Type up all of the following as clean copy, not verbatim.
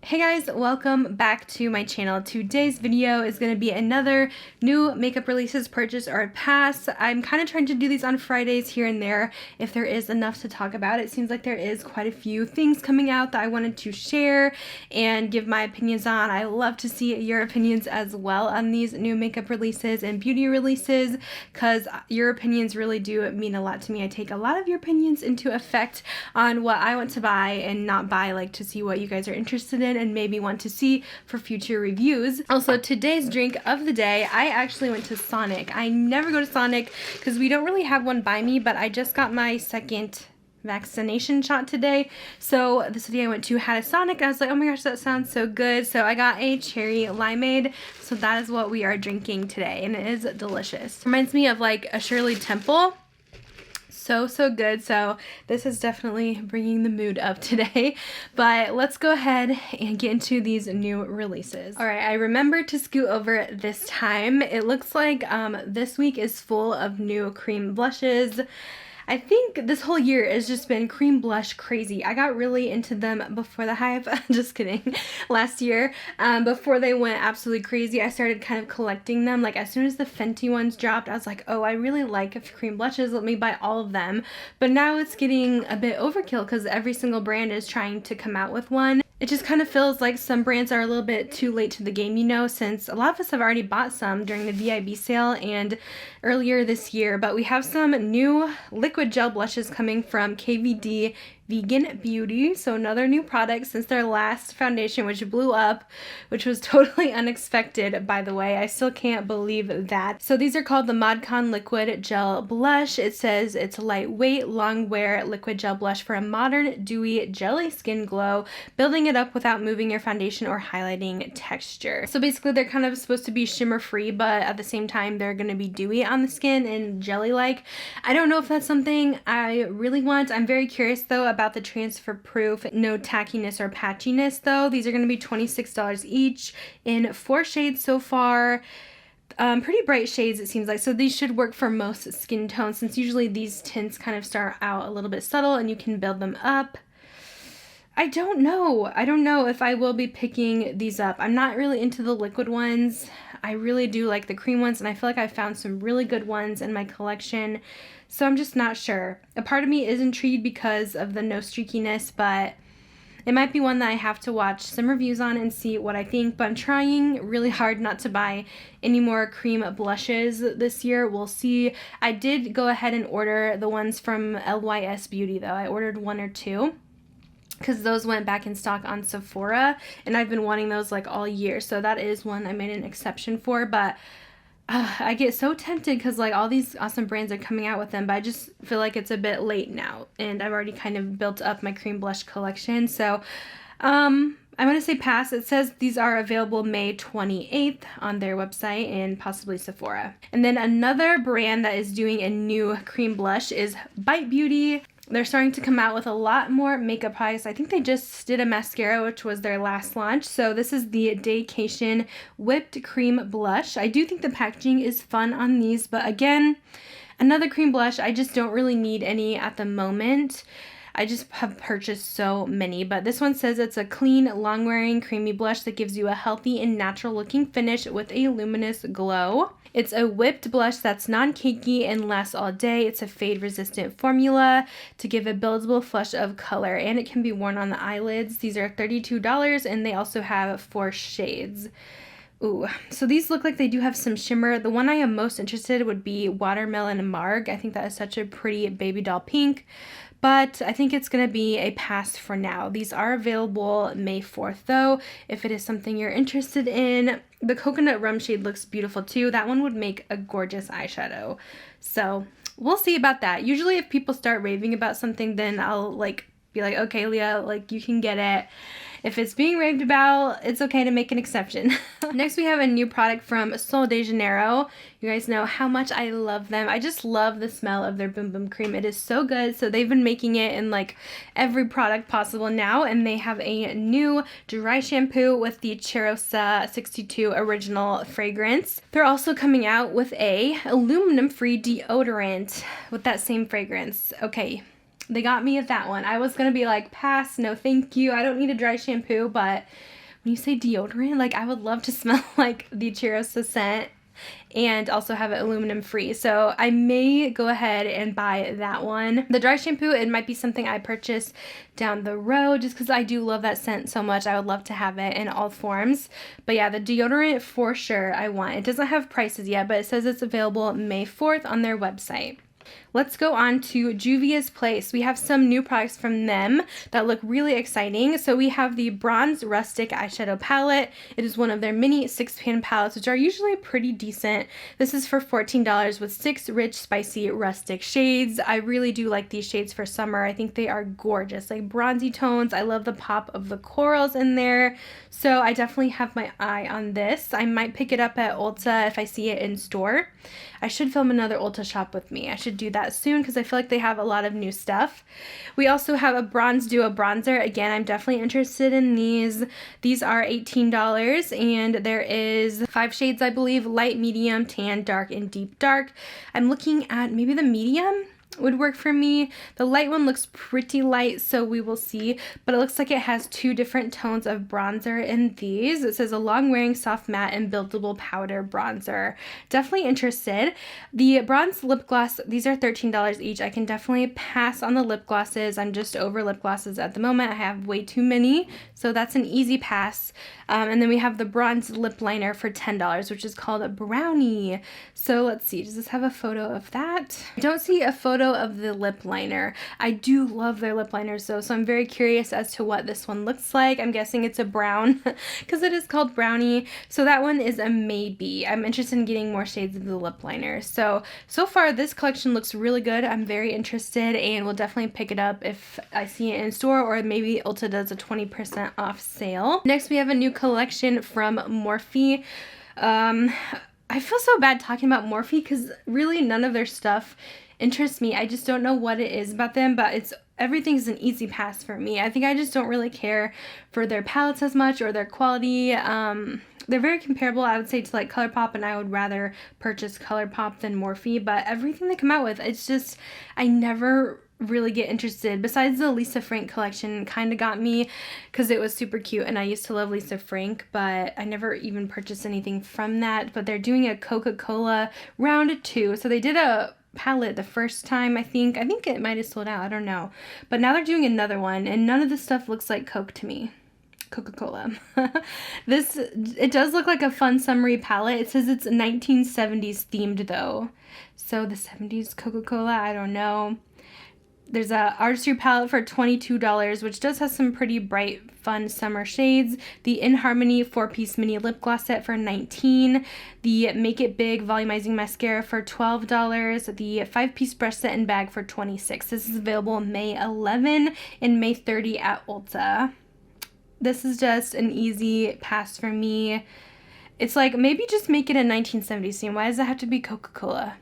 Hey guys, welcome back to my channel. Today's video is going to be another new makeup releases, purchase, or pass. I'm kind of trying to do these on Fridays here and there if there is enough to talk about. It seems like there is quite a few things coming out that I wanted to share and give my opinions on. I love to see your opinions as well on these new makeup releases and beauty releases because your opinions really do mean a lot to me. I take a lot of your opinions into effect on what I want to buy and not buy, like to see what you guys are interested in and maybe want to see for future reviews. Also, today's drink of the day, I actually went to Sonic. I never go to Sonic because we don't really have one by me, but I just got my second vaccination shot today. So the city I went to had a Sonic. I was like, oh my gosh, that sounds so good. So I got a cherry limeade. So that is what we are drinking today, and it is delicious. Reminds me of like a Shirley Temple. So good. So this is definitely bringing the mood up today, but let's go ahead and get into these new releases. All right, I remembered to scoot over this time. It looks like this week is full of new cream blushes. I think this whole year has just been cream blush crazy. I got really into them before the hype. Just kidding. Last year, before they went absolutely crazy, I started kind of collecting them. Like as soon as the Fenty ones dropped, I was like, oh, I really like cream blushes. Let me buy all of them. But now it's getting a bit overkill because every single brand is trying to come out with one. It just kind of feels like some brands are a little bit too late to the game, you know, since a lot of us have already bought some during the VIB sale and earlier this year. But we have some new liquid gel blushes coming from KVD Vegan Beauty. So another new product since their last foundation, which blew up, which was totally unexpected, by the way. I still can't believe that. So these are called the MODCON Liquid Gel Blush. It says it's a lightweight, long wear liquid gel blush for a modern, dewy, jelly skin glow, building it up without moving your foundation or highlighting texture. So basically they're kind of supposed to be shimmer free, but at the same time they're going to be dewy on the skin and jelly like. I don't know if that's something I really want. I'm very curious though about the transfer proof, no tackiness or patchiness though. These are going to be $26 each in 4 shades so far. Pretty bright shades it seems like, so these should work for most skin tones since usually these tints kind of start out a little bit subtle and you can build them up. I don't know if I will be picking these up. I'm not really into the liquid ones. I really do like the cream ones, and I feel like I found some really good ones in my collection, so I'm just not sure. A part of me is intrigued because of the no streakiness, but it might be one that I have to watch some reviews on and see what I think, but I'm trying really hard not to buy any more cream blushes this year. We'll see. I did go ahead and order the ones from LYS Beauty though. I ordered 1 or 2. Because those went back in stock on Sephora, and I've been wanting those like all year, so that is one I made an exception for. But I get so tempted because like all these awesome brands are coming out with them, but I just feel like it's a bit late now, and I've already kind of built up my cream blush collection. So I'm gonna say pass. It says these are available May 28th on their website and possibly Sephora. And then another brand that is doing a new cream blush is Bite Beauty. They're starting to come out with a lot more makeup products. I think they just did a mascara, which was their last launch. So this is the DAYCATION Whipped Cream Blush. I do think the packaging is fun on these, but again, another cream blush. I just don't really need any at the moment. I just have purchased so many, but this one says it's a clean, long-wearing, creamy blush that gives you a healthy and natural-looking finish with a luminous glow. It's a whipped blush that's non-cakey and lasts all day. It's a fade-resistant formula to give a buildable flush of color, and it can be worn on the eyelids. These are $32, and they also have 4 shades. Ooh, so these look like they do have some shimmer. The one I am most interested in would be Watermelon Marg. I think that is such a pretty baby doll pink, but I think it's going to be a pass for now. These are available May 4th though, if it is something you're interested in. The coconut rum shade looks beautiful too. That one would make a gorgeous eyeshadow. So we'll see about that. Usually if people start raving about something, then I'll be like, okay, Leah, like you can get it. If it's being raved about, it's okay to make an exception. Next, we have a new product from Sol de Janeiro. You guys know how much I love them. I just love the smell of their Boom Boom Cream. It is so good. So they've been making it in like every product possible now, and they have a new dry shampoo with the Cheirosa 62 original fragrance. They're also coming out with a aluminum-free deodorant with that same fragrance. Okay. they got me at that one. I was gonna be like, pass, no thank you, I don't need a dry shampoo, but when you say deodorant, like I would love to smell like the Cheirosa scent and also have it aluminum free. So I may go ahead and buy that one. The dry shampoo, it might be something I purchase down the road just because I do love that scent so much. I would love to have it in all forms. But yeah, the deodorant for sure I want. It doesn't have prices yet, but it says it's available May 4th on their website. Let's go on to Juvia's Place. We have some new products from them that look really exciting. So we have the Bronze Rustic Eyeshadow Palette. It is one of their mini 6-pan palettes, which are usually pretty decent. This is for $14 with 6 rich, spicy, rustic shades. I really do like these shades for summer. I think they are gorgeous, like bronzy tones. I love the pop of the corals in there. So I definitely have my eye on this. I might pick it up at Ulta if I see it in store. I should film another Ulta shop with me. I should do that soon because I feel like they have a lot of new stuff. We also have a Bronze Duo Bronzer. Again, I'm definitely interested in these. These are $18 and there is 5 shades, I believe: light, medium, tan, dark, and deep dark. I'm looking at maybe the medium would work for me. The light one looks pretty light, so we will see, but it looks like it has 2 different tones of bronzer in these. It says a long wearing soft matte and buildable powder bronzer. Definitely interested. The bronze lip gloss, these are $13 each. I can definitely pass on the lip glosses. I'm just over lip glosses at the moment. I have way too many, so that's an easy pass. And then we have the bronze lip liner for $10, which is called a Brownie. So let's see, does this have a photo of that? I don't see a photo of the lip liner. I do love their lip liners though, so I'm very curious as to what this one looks like. I'm guessing it's a brown because it is called Brownie. So that one is a maybe. I'm interested in getting more shades of the lip liner. So far this collection looks really good. I'm very interested and will definitely pick it up if I see it in store, or maybe Ulta does a 20% off sale. Next we have a new collection from Morphe. I feel so bad talking about Morphe because really none of their stuff interests me. I just don't know what it is about them, but everything's an easy pass for me. I think I just don't really care for their palettes as much or their quality. They're very comparable, I would say, to like ColourPop, and I would rather purchase ColourPop than Morphe, but everything they come out with, it's just, I never really get interested. Besides the Lisa Frank collection kind of got me because it was super cute and I used to love Lisa Frank, but I never even purchased anything from that. But they're doing a Coca-Cola round 2, so they did a palette the first time. I think it might have sold out, I don't know, but now they're doing another one and none of this stuff looks like Coke to me. Coca-Cola. It does look like a fun summery palette. It says it's 1970s themed though, so the 70s Coca-Cola, I don't know. There's a artistry palette for $22, which does have some pretty bright, fun summer shades. The In Harmony 4-piece mini lip gloss set for $19. The Make It Big volumizing mascara for $12. The 5-piece brush set and bag for $26. This is available May 11 and May 30 at Ulta. This is just an easy pass for me. It's like, maybe just make it a 1970s theme. Why does it have to be Coca-Cola?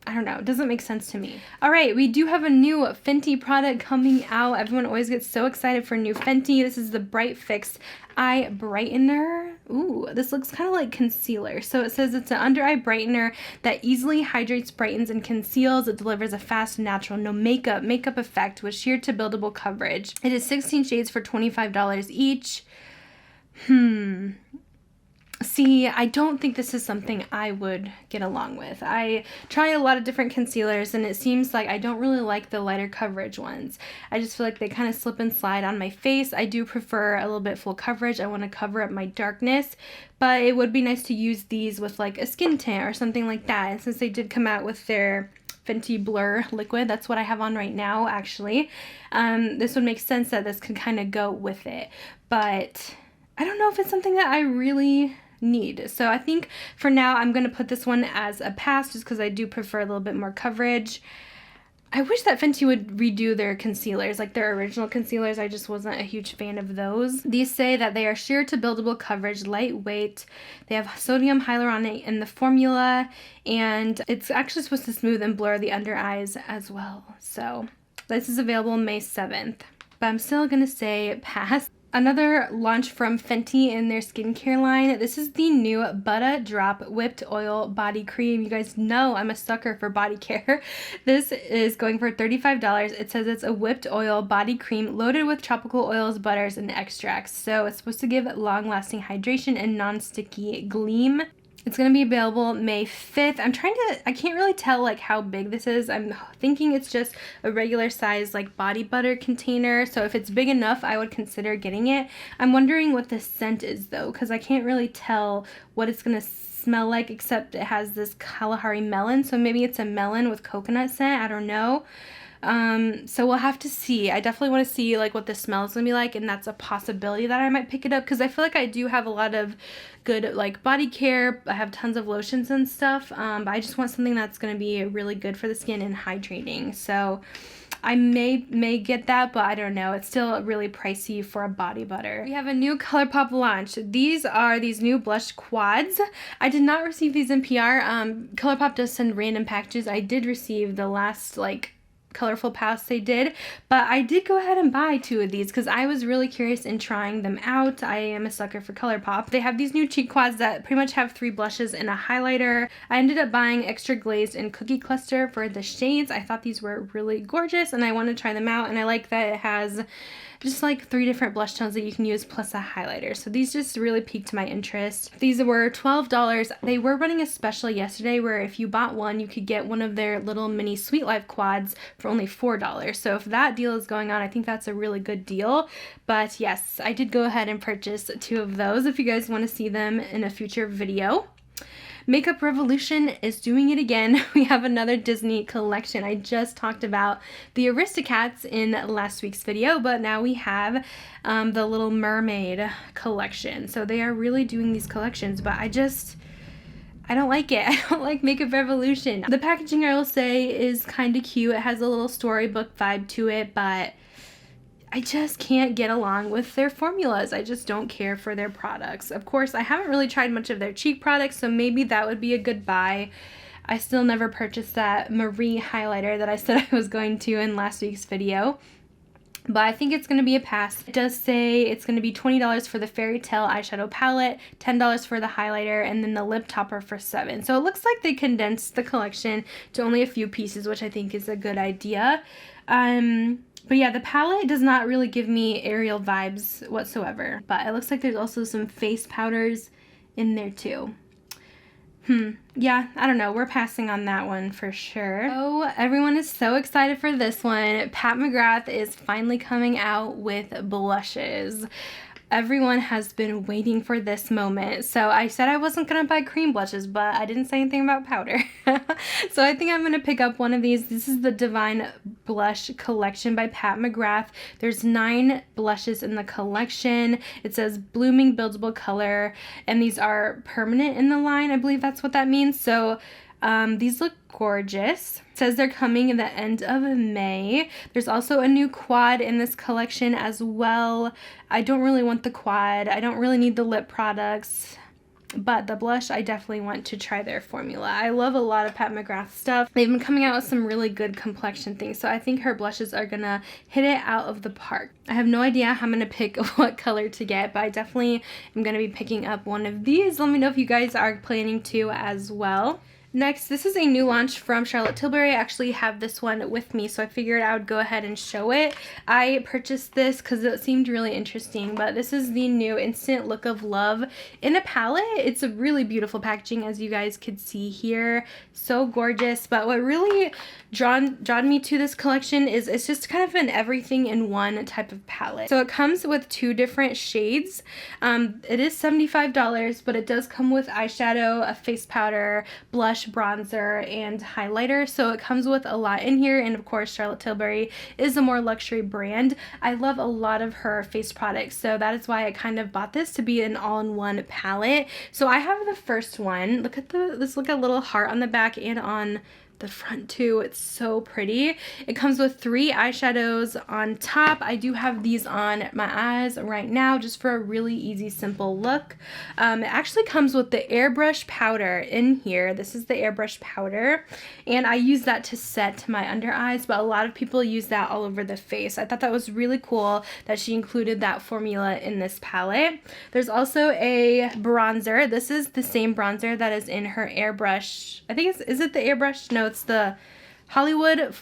I don't know. It doesn't make sense to me. Alright, we do have a new Fenty product coming out. Everyone always gets so excited for new Fenty. This is the Bright Fix Eye Brightener. Ooh, this looks kind of like concealer. So it says it's an under eye brightener that easily hydrates, brightens, and conceals. It delivers a fast, natural, no makeup effect with sheer to buildable coverage. It is 16 shades for $25 each. See, I don't think this is something I would get along with. I try a lot of different concealers and it seems like I don't really like the lighter coverage ones. I just feel like they kind of slip and slide on my face. I do prefer a little bit full coverage. I want to cover up my darkness, but it would be nice to use these with like a skin tint or something like that. And since they did come out with their Fenty Blur liquid, that's what I have on right now actually, this would make sense that this could kind of go with it. But I don't know if it's something that I really need. So I think for now I'm going to put this one as a pass just because I do prefer a little bit more coverage. I wish that Fenty would redo their concealers, like their original concealers. I just wasn't a huge fan of those. These say that they are sheer to buildable coverage, lightweight. They have sodium hyaluronate in the formula, and it's actually supposed to smooth and blur the under eyes as well. So this is available May 7th, but I'm still going to say pass. Another launch from Fenty in their skincare line. This is the new BUTTA Drop Whipped Oil Body Cream. You guys know I'm a sucker for body care. This is going for $35. It says it's a whipped oil body cream loaded with tropical oils, butters, and extracts. So it's supposed to give long-lasting hydration and non-sticky gleam. It's going to be available May 5th. I can't really tell like how big this is. I'm thinking it's just a regular size like body butter container. So if it's big enough, I would consider getting it. I'm wondering what the scent is though, because I can't really tell what it's going to smell like, except it has this Kalahari melon. So maybe it's a melon with coconut scent. I don't know. So we'll have to see. I definitely want to see like what the smell is gonna be like, and that's a possibility that I might pick it up, because I feel like I do have a lot of good like body care. I have tons of lotions and stuff, but I just want something that's gonna be really good for the skin and hydrating. So I may get that, but I don't know. It's still really pricey for a body butter. We have a new ColourPop launch. These are these new blush quads. I did not receive these in PR. ColourPop does send random packages. I did receive the last like colorful palettes they did, but I did go ahead and buy 2 of these because I was really curious in trying them out. I am a sucker for ColourPop. They have these new cheek quads that pretty much have 3 blushes and a highlighter. I ended up buying Extra Glazed and Cookie Cluster for the shades. I thought these were really gorgeous and I wanted to try them out, and I like that it has just like 3 different blush tones that you can use plus a highlighter. So these just really piqued my interest. These were $12. They were running a special yesterday where if you bought one, you could get one of their little mini Sweet Life quads for only $4. So if that deal is going on, I think that's a really good deal. But yes, I did go ahead and purchase 2 of those if you guys want to see them in a future video. Makeup Revolution is doing it again. We have another Disney collection. I just talked about the Aristocats in last week's video, but now we have the Little Mermaid collection. So they are really doing these collections, but I don't like it. I don't like Makeup Revolution. The packaging, I will say, is kind of cute. It has a little storybook vibe to it, but I just can't get along with their formulas. I just don't care for their products. Of course, I haven't really tried much of their cheek products, so maybe that would be a good buy. I still never purchased that Marie highlighter that I said I was going to in last week's video, but I think it's going to be a pass. It does say it's going to be $20 for the Fairy Tale eyeshadow palette, $10 for the highlighter, and then the lip topper for $7. So it looks like they condensed the collection to only a few pieces, which I think is a good idea. But yeah, the palette does not really give me Ariel vibes whatsoever. But it looks like there's also some face powders in there too. Yeah, I don't know. We're passing on that one for sure. Oh, everyone is so excited for this one. Pat McGrath is finally coming out with blushes. Everyone has been waiting for this moment. So I said I wasn't going to buy cream blushes, but I didn't say anything about powder. So I think I'm going to pick up one of these. This is the Divine Blush Collection by Pat McGrath. There's 9 blushes in the collection. It says Blooming Buildable Color, and these are permanent in the line. I believe that's what that means. So these look gorgeous. It says they're coming in the end of May. There's also a new quad in this collection as well. I don't really want the quad. I don't really need the lip products. But the blush, I definitely want to try their formula. I love a lot of Pat McGrath stuff. They've been coming out with some really good complexion things, so I think her blushes are gonna hit it out of the park. I have no idea how I'm gonna pick what color to get, but I definitely am gonna be picking up one of these. Let me know if you guys are planning to as well. Next, this is a new launch from Charlotte Tilbury. I actually have this one with me, so I figured I would go ahead and show it. I purchased this because it seemed really interesting, but this is the new Instant Look of Love in a palette. It's a really beautiful packaging, as you guys could see here. So gorgeous, but what really drawn me to this collection is it's just kind of an everything in one type of palette. So it comes with 2 different shades. It is $75, but it does come with eyeshadow, a face powder, blush, bronzer, and highlighter. So it comes with a lot in here, and of course Charlotte Tilbury is a more luxury brand. I love a lot of her face products, so that is why I kind of bought this, to be an all-in-one palette. So I have the first one. Look at this, look at a little heart on the back and on the front too. It's so pretty. It comes with 3 eyeshadows on top. I do have these on my eyes right now just for a really easy, simple look. It actually comes with the airbrush powder in here. This is the airbrush powder, and I use that to set my under eyes, but a lot of people use that all over the face. I thought that was really cool that she included that formula in this palette. There's also a bronzer. This is the same bronzer that is in her airbrush. I think is it the airbrush? No, it's the Hollywood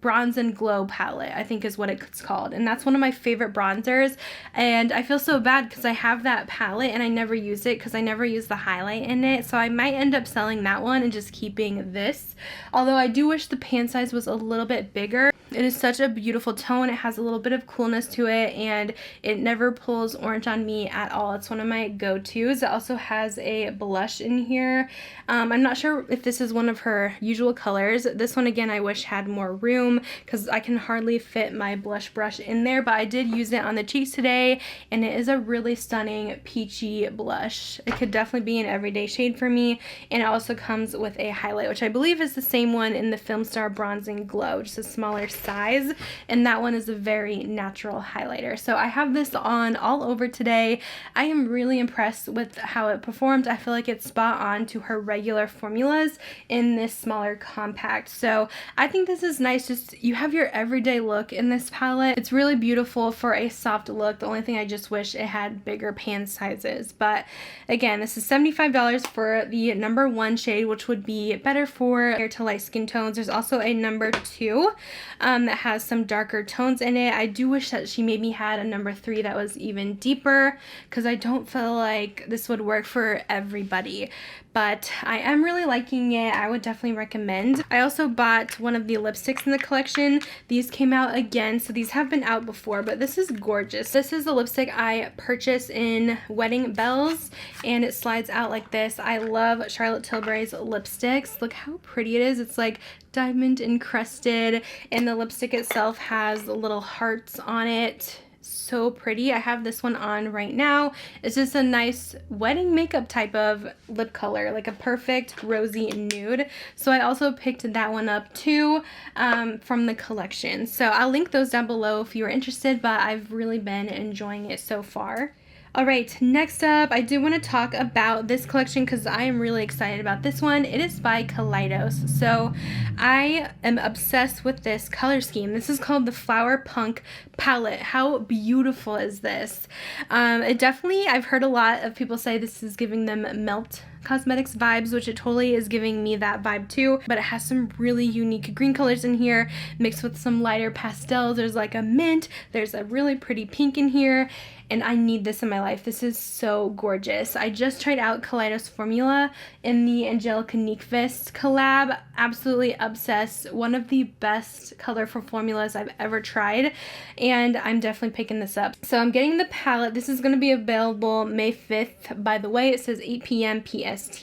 Bronze and Glow palette, I think is what it's called, and that's one of my favorite bronzers. And I feel so bad because I have that palette and I never use it because I never use the highlight in it, so I might end up selling that one and just keeping this, although I do wish the pan size was a little bit bigger. It is such a beautiful tone. It has a little bit of coolness to it, and it never pulls orange on me at all. It's one of my go-tos. It also has a blush in here. I'm not sure if this is one of her usual colors. This one, again, I wish had more room because I can hardly fit my blush brush in there, but I did use it on the cheeks today, and it is a really stunning peachy blush. It could definitely be an everyday shade for me, and it also comes with a highlight, which I believe is the same one in the Film Star Bronze and Glow, just a smaller size, and that one is a very natural highlighter. So I have this on all over today. I am really impressed with how it performed. I feel like it's spot on to her regular formulas in this smaller compact. So I think this is nice. Just you have your everyday look in this palette. It's really beautiful for a soft look. The only thing I just wish it had bigger pan sizes. But again, this is $75 for the number 1 shade, which would be better for fair to light skin tones. There's also a number 2 that has some darker tones in it. I do wish that she maybe had a number 3 that was even deeper because I don't feel like this would work for everybody. But I am really liking it. I would definitely recommend. I also bought one of the lipsticks in the collection. These came out again, so these have been out before, but this is gorgeous. This is the lipstick I purchased in Wedding Bells, and it slides out like this. I love Charlotte Tilbury's lipsticks. Look how pretty it is. It's like diamond encrusted, and the lipstick itself has little hearts on it. So pretty. I have this one on right now. It's just a nice wedding makeup type of lip color, like a perfect rosy nude. So I also picked that one up too from the collection. So I'll link those down below if you're interested, but I've really been enjoying it so far. Alright, next up, I do want to talk about this collection because I am really excited about this one. It is by Kaleidos. So I am obsessed with this color scheme. This is called the Flower Punk palette. How beautiful is this? It definitely, I've heard a lot of people say this is giving them Melt Cosmetics vibes, which it totally is giving me that vibe too, but it has some really unique green colors in here mixed with some lighter pastels. There's like a mint, there's a really pretty pink in here, and I need this in my life. This is so gorgeous. I just tried out Kaleidos formula in the Angelica Nyqvist collab. Absolutely obsessed. One of the best colorful formulas I've ever tried, and I'm definitely picking this up. So I'm getting the palette. This is going to be available May 5th. By the way, it says 8 p.m. PST.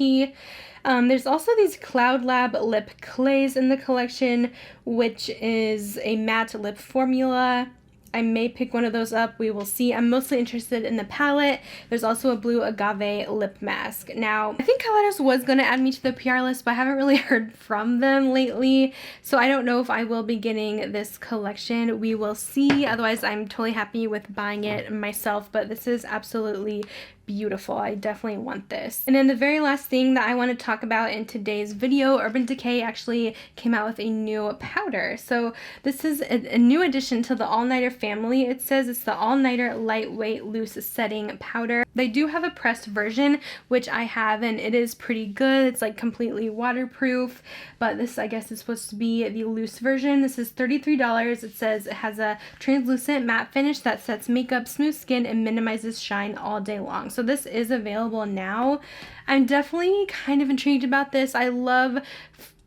There's also these Cloud Lab lip clays in the collection, which is a matte lip formula. I may pick one of those up. We will see. I'm mostly interested in the palette. There's also a blue agave lip mask. Now, I think Kaleidos was going to add me to the PR list, but I haven't really heard from them lately. So I don't know if I will be getting this collection. We will see. Otherwise, I'm totally happy with buying it myself. But this is absolutely beautiful. I definitely want this. And then the very last thing that I want to talk about in today's video, Urban Decay actually came out with a new powder. So this is a new addition to the All Nighter family. It says it's the All Nighter Lightweight Loose Setting Powder. They do have a pressed version, which I have, and it is pretty good. It's like completely waterproof, but this I guess is supposed to be the loose version. This is $33. It says it has a translucent matte finish that sets makeup, smooth skin, and minimizes shine all day long. So this is available now. I'm definitely kind of intrigued about this. I love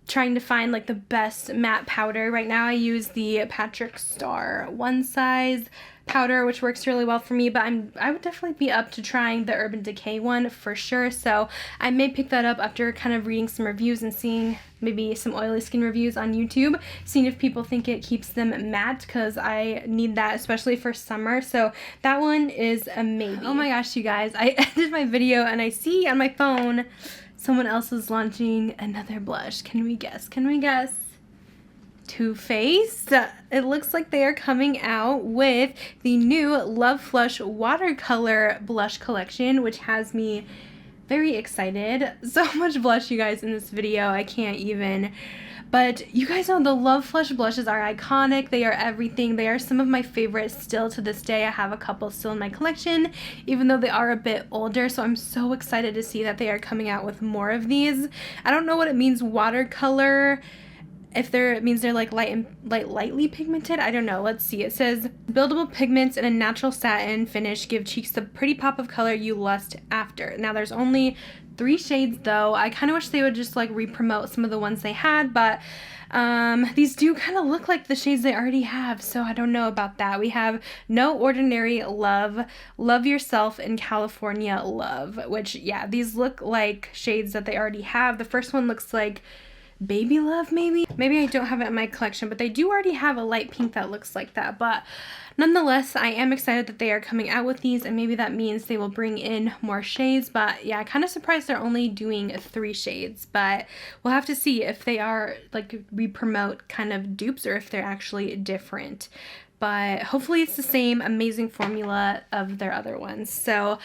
trying to find like the best matte powder. Right now I use the Patrick Star one size powder, which works really well for me, but I would definitely be up to trying the Urban Decay one for sure. So I may pick that up after kind of reading some reviews and seeing maybe some oily skin reviews on YouTube, seeing if people think it keeps them matte, because I need that especially for summer. So that one is a maybe. Oh my gosh, you guys, I ended my video and I see on my phone someone else is launching another blush. Can we guess? Can we guess? Too Faced. It looks like they are coming out with the new Love Flush watercolor blush collection, which has me very excited. So much blush, you guys, in this video. I can't even. But you guys know the Love Flush blushes are iconic. They are everything. They are some of my favorites still to this day. I have a couple still in my collection, even though they are a bit older. So I'm so excited to see that they are coming out with more of these. I don't know what it means, watercolor. If it means they're like lightly pigmented, I don't know. Let's see. It says buildable pigments in a natural satin finish give cheeks the pretty pop of color you lust after. Now there's only 3 shades though. I kind of wish they would just like re-promote some of the ones they had, but these do kind of look like the shades they already have, so I don't know about that. We have No Ordinary Love, Love Yourself, and California Love, which, yeah, these look like shades that they already have. The first one looks like Baby Love, maybe I don't have it in my collection, but they do already have a light pink that looks like that. But nonetheless, I am excited that they are coming out with these, and maybe that means they will bring in more shades. But yeah, kind of surprised they're only doing 3 shades, but we'll have to see if they are like re-promote kind of dupes or if they're actually different. But hopefully it's the same amazing formula of their other ones. So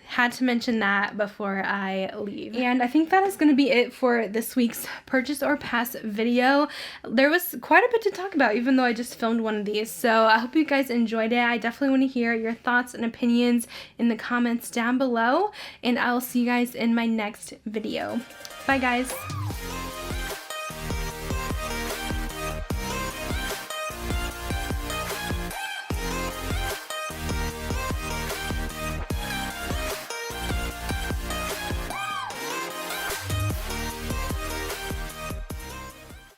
had to mention that before I leave. And I think that is going to be it for this week's purchase or pass video. There was quite a bit to talk about, even though I just filmed one of these. So I hope you guys enjoyed it. I definitely want to hear your thoughts and opinions in the comments down below. And I'll see you guys in my next video. Bye guys.